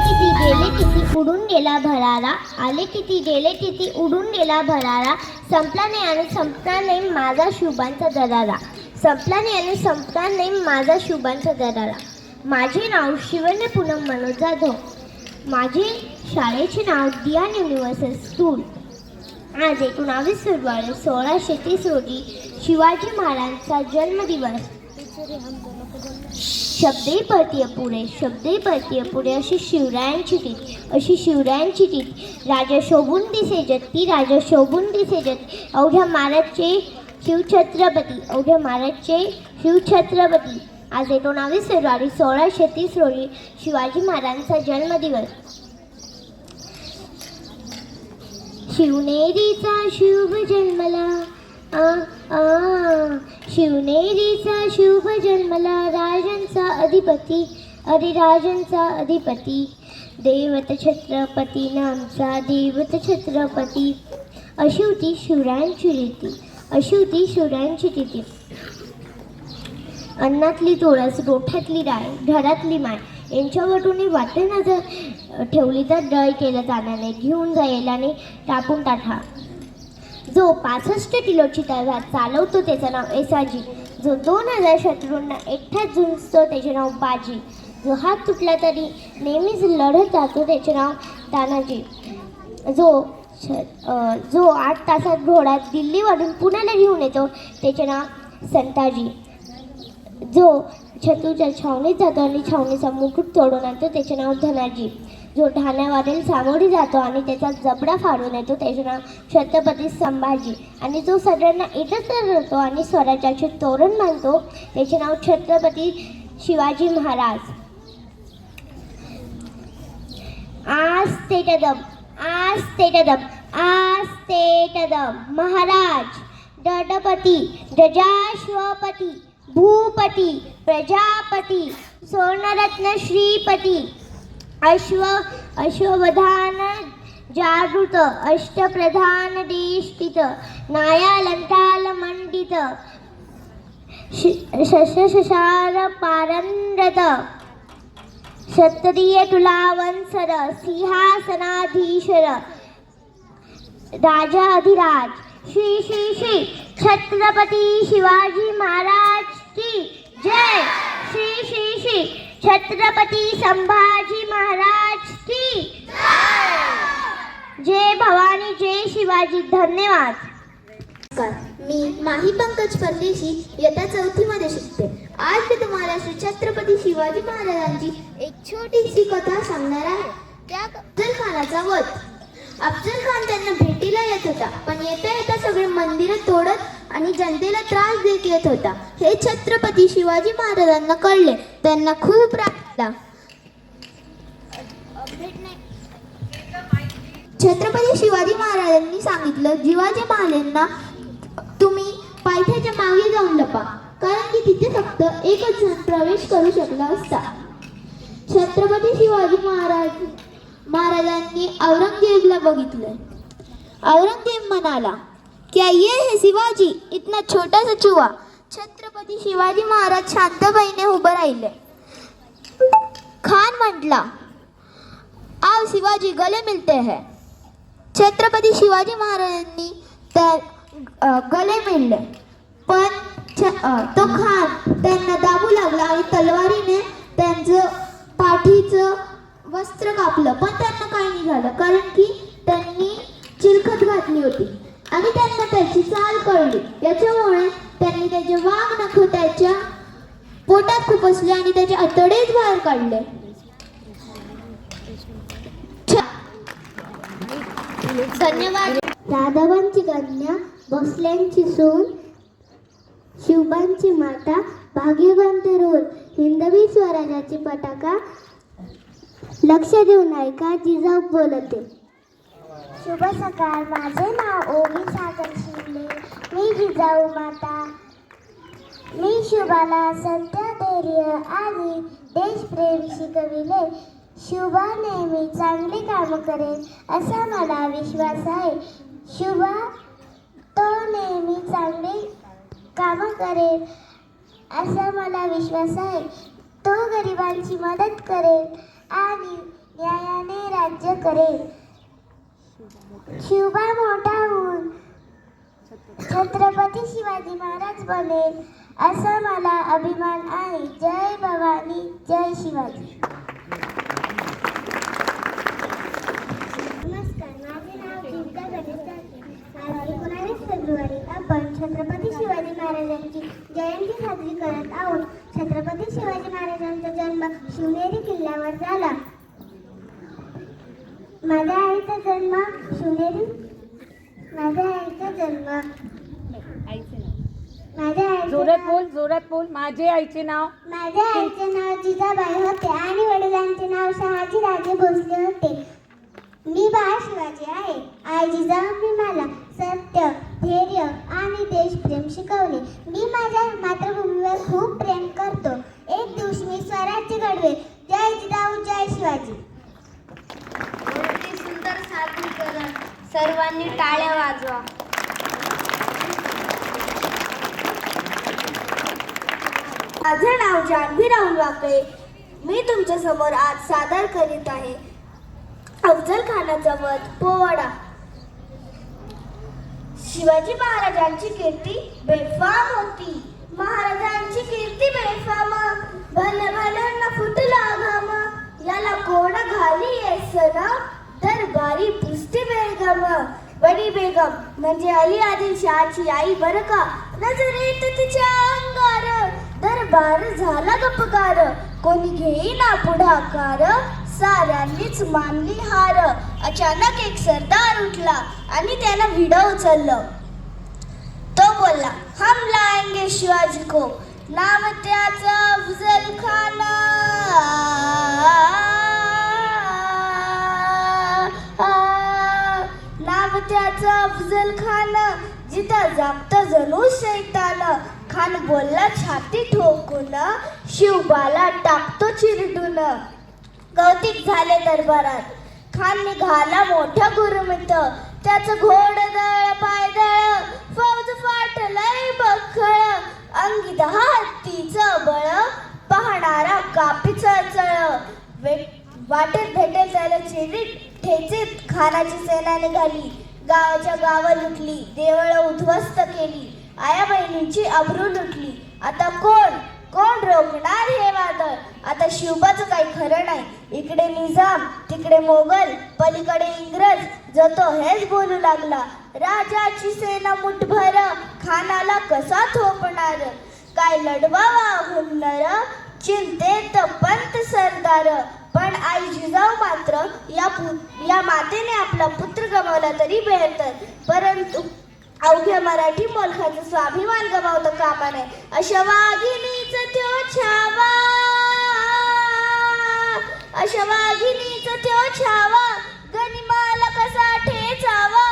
किती गेले किती उडून गेला भरारा, आले किती गेले किती उडून गेला भरारा, संपला नाही आणि संपणार नाही माझा शुभांचा दरारा, संपला नाही आणि संपणार नाही माझा शुभांचा दरारा. माझे नाव शिवण्य पूनम मनोज जाधव. माझे शाळेचे नाव दियान युनिव्हर्सल स्कूल. आज 19 फेब्रुवारी 1630 रोजी शिवाजी महाराजांचा जन्मदिवस. शब्दे परतीय पुढे, शब्दे परतीय पुढे, अशी शिवरायांची टीप, अशी शिवरायांची टीप. राजा शोभून दिसे जत्ती, राजा शोभून दिसे जत्ती, अवघ्या महाराजचे शिवछत्रपती, अवघ्या महाराजचे शिवछत्रपती. आज 19 फेब्रुवारी 1630 रोजी शिवाजी महाराजांचा जन्मदिवस. शिवनेरीचा शुभ जन्मला, शिवनेरीचा शुभ जन्मला, राजांचा अधिपती, अरे राजांचा अधिपती, देवत छत्रपती नामचा, देवत छत्रपती. अशी होती शिवरायांची रीती, अशी होती शिवरायांची रीती. अन्नातली तुळस, गोठ्यातली राय, घरातली माय, यांच्या वटूने वाटे नजर ठेवली तर दळ केलं जाण्याने, घेऊन जाईल आणि टापून टाठा. जो 65 किलोची तलवार चालवतो त्याचं नाव एसाजी, जो 2000 शत्रूंना एकठाच झुंजतो त्याचे नाव बाजी, जो हात तुटला तरी नेहमीच लढत जातो त्याचे नाव तानाजी, जो 8 तासात घोडा दिल्लीवरून पुण्याला घेऊन येतो त्याचे नाव संताजी, जो शत्रूच्या छावणीत जातो आणि छावणीचा मुकुट तोडून आणतो त्याचे नाव धनाजी, जो ठाण्यावरील सामोरी जातो आणि त्याचा जबडा फाडून येतो त्याचे नाव छत्रपती संभाजी, आणि जो सगळ्यांना एकत्र करतो आणि स्वराज्याचे तोरण बांधतो त्याचे नाव छत्रपती शिवाजी महाराज. आस्ते कदम, आस्ते कदम, आस्ते कदम. महाराज दडपती, गजाश्वपती, भूपती, प्रजापती, स्वर्णरत्न श्रीपती, अश्ववधान जागृत, अष्टप्रधान देष्टित, नायालंकाल मंडित, शशशार पारंगत, क्षत्रिय तुलावंसर, सिंहासनाधीश्वर, राजा अधिराज. श्री श्री श्री छत्रपती शिवाजी महाराज की जय. श्री श्री श्री छत्रपती संभाजी महाराज की जय. भवानी, जय शिवाजी. धन्यवाद. मी माही पंकज परदेशी इयत्ता 4थी मध्ये शिकते. आज मी तुम्हाला श्री छत्रपती शिवाजी महाराजांची एक छोटीशी कथा सांगणार आहे. त्या अफजल खानाचा वध. अफजल खान त्यांना भेटीला येत होता, पण येता येता सगळे मंदिरं तोडत आणि जनतेला त्रास देत येत होता. हे छत्रपती शिवाजी महाराजांना कळले. त्यांना खूप राग आला. छत्रपती शिवाजी महाराजांनी सांगितलं, शिवाजी महाराजांना तुम्ही पायथ्याच्या मागे जाऊन लपा, कारण की तिथे फक्त एकच जण प्रवेश करू शकला असता. छत्रपती शिवाजी महाराजांनी औरंगजेबला बघितलं. औरंगजेब म्हणाला, क्या ये है शिवाजी, इतना छोटा सा चुहा. छत्रपती शिवाजी महाराज शांतपणे उभे राहिले. खान म्हटला, आओ शिवाजी, गले मिलते हैं. छत्रपती शिवाजी महाराजांनी गले मिळले, पण तो खान त्यांना दाबू लागला आणि तलवारीने त्यांचं पाठीचं वस्त्र कापलं. पण त्यांना काही नाही झालं, कारण की त्यांनी चिलखत घातली होती आणि त्यांना त्याची चाल कळली. याच्यामुळे त्यांनी त्याचे वाघ नख त्याच्या पोटात खुपसले आणि त्याचे आतडेच बाहेर काढले. धन्यवाद. यादवांची कन्या, भोसल्यांची सून, शिवबांची माता, भाग्यवंत रोल, हिंदवी स्वराज्याची पताका. लक्ष देऊन ऐका, जिजाऊ बोलते. शुभ सकाळ. माझे नाव ओवी सागर शिंदे. मी जिजाऊ माता. मी शुभाला सत्य, धैर्य आणि देशप्रेम शिकविले. शुभा नेहमी चांगली कामं करेल असा मला विश्वास आहे. शुभा तो नेहमी चांगली कामं करेल असा मला विश्वास आहे. तो गरिबांची मदत करेल आणि न्यायाने राज्य करेल. शिवबा मोठा होऊन छत्रपती शिवाजी महाराज बनेल असा मला अभिमान आहे. जय भवानी, जय शिवाजी. नमस्कार, माझे नाव जीविका गणेश जाते. आज 19 फेब्रुवारी आपण छत्रपती शिवाजी महाराजांची जयंती साजरी करत आहोत. छत्रपती शिवाजी महाराजांचा जन्म शिवनेरी किल्ल्यावर झाला. माझ्या आईचा जन्म जोरात बोल. माझे आईचे नाव जिजाबाई होते आणि वडिलांचे नाव शहाजीराजे भोसले होते. मी बाळ शिवाजी आहे. आई जिजाऊंनी मला सत्य, धैर्य आणि देशप्रेम शिकवले. मी माझ्या मातृभूमीवर खूप प्रेम करतो. एक दिवशी मी स्वराज्य घडवेल. जय जिजाऊ, जय शिवाजी. सुंदर सादरीकरण. सर्वांनी टाळ्या वाजवा. माझे नाव जान्हवी राहुल वाकळे. मी तुमच्या समोर आज सादर करीत आहे अफजल खानाचा वध पोवाडा. शिवाजी महाराजांची कीर्ती बेफाम होती. महाराजांची कीर्ती बेफाम. भल्या भल्यांना फुटला घाम. याला कोण घाली येसन दरबारी पुसती बेगम. बडी बेगम म्हणजे अली आदिलशहाची आई बरं का. नजरेत तिच्या अंगार दरबार झाला गपकार. कोणी घेईना पुढाकार. साऱ्यांनीच मानली हार. अचानक एक सरदार उठला आणि त्यानं विडं उचललं. तो बोलला, हम लाएंगे शिवाजी को. नाम त्याचा अफजल खान. नाम त्याचा अफजल खान. जिथं जागत जणू शैतान. खान बोलला छाती ठोकून, शिवबाला टाकतो चिरडून. कौतिक झाले दरबारात. खान निघाला मोठा गुरुमित. त्याचं घोडदळ पायदळ फौज फाटलंय बखळ. अंगी 10 हत्तीचं बळ. पाहणारा कापी चळचळ. वाटेत भेटेल त्याला चिरीत ठेचीत खानाची सेना निघाली. गावाच्या गावं लुटली. देवळं उद्ध्वस्त केली. आया बहिणींची अब्रू लुटली. आता कोण रोखणार हे वादळ. आता शिवबाचं काही खरं नाही. इकडे निजाम, तिकडे मोगल, पलीकडे इंग्रज. जो तो हेच बोलू लागला. राजाची सेना मुठभर खानाला कसा थोपणार. काय लढवावा हुन्नर. चिंतेत पंत सरदार. पण आई जिजाऊ मात्र या मातेने आपला पुत्र गमावला तरी बेहतर. परंतु अवघ्या मराठी मोलखाचा स्वाभिमान गमावता कामा नये. अशा वाघिणीच त्यो छावा. अशा वाघिणीच त्यो छावा. गनिमाला कसा ठेचावा.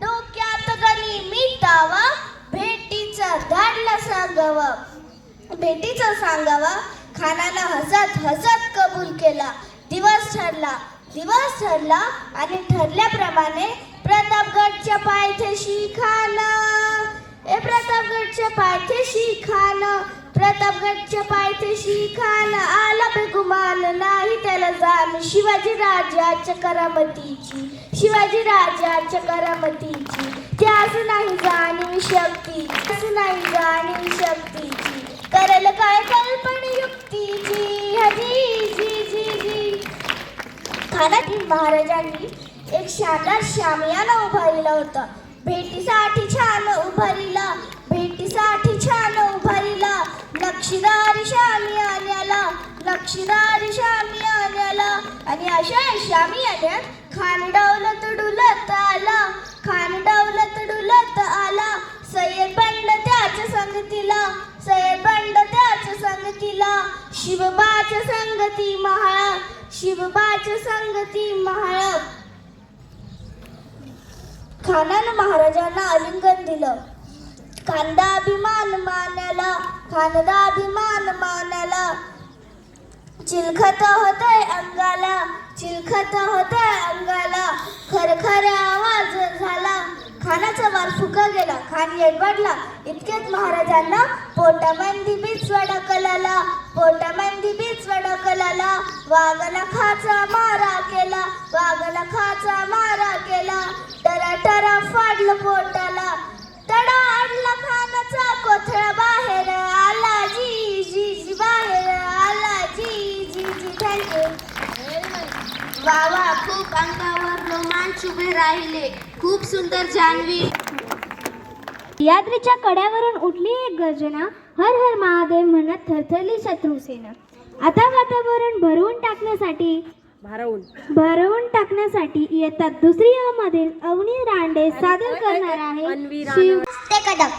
डोक्यात गनिमितावा. भेटीचा धाडला सांगावा. भेटीचा सांगावा. खानाला हसत हसत कबूल केला. दिवस ठरला आणि ठरल्याप्रमाणे प्रतापगडच्या पायथ्याशी खान. प्रतापगडच्या पायथ्याशी खान. आला बेगुमान नाही त्याला जाण. शिवाजी राजाच्या करामतीची. त्यास नाही जाणीव शक्तीची. करल काय कल्पनायुक्तीची. हजी खानातील महाराजांनी एक शानदार शामियाना उभारलेला होता. भेटीसाठी छान उभारीला. नक्षीदार शामियान्याला. आणि अशा शामियान्यात खान दौलत डुलत आला. सय्यद बंड त्याच्या संगतीला. शिवबाच्या संगती महाळ. खानानं महाराजांना आलिंगन दिलं. खानदा अभिमान मानाला. चिलखत होतंय अंगाला. खरखर आवाज झाला. खानाचा वार फुका गेला, खान येडवाडला. इतकेच महाराजांना पोटामंदी बिचवडा कलाला, पोटामंदी बिचवडा कलाला. वाघाला खाचा मारा केला, वाघाला खाचा मारा केला. टरा टरा फाडलं पोटाला, तडा अडला खानाचा कोथळा बाहेर आला. जी जी जी बाहेर आला. जी जी जी. थँक्यू. वा वा, खूप अंगावर रोमांच उभे राहिले. खूप सुंदर जान्हवी. यात्रेच्या कड्यावरून उठली एक गर्जना, हर हर महादेव म्हणत थरथरली शत्रुसेना. आता वातावरण भरवून टाकण्यासाठी इयत्ता दुसरी अ मधील अवनी रांडे सादर करणार आहे ते कदम.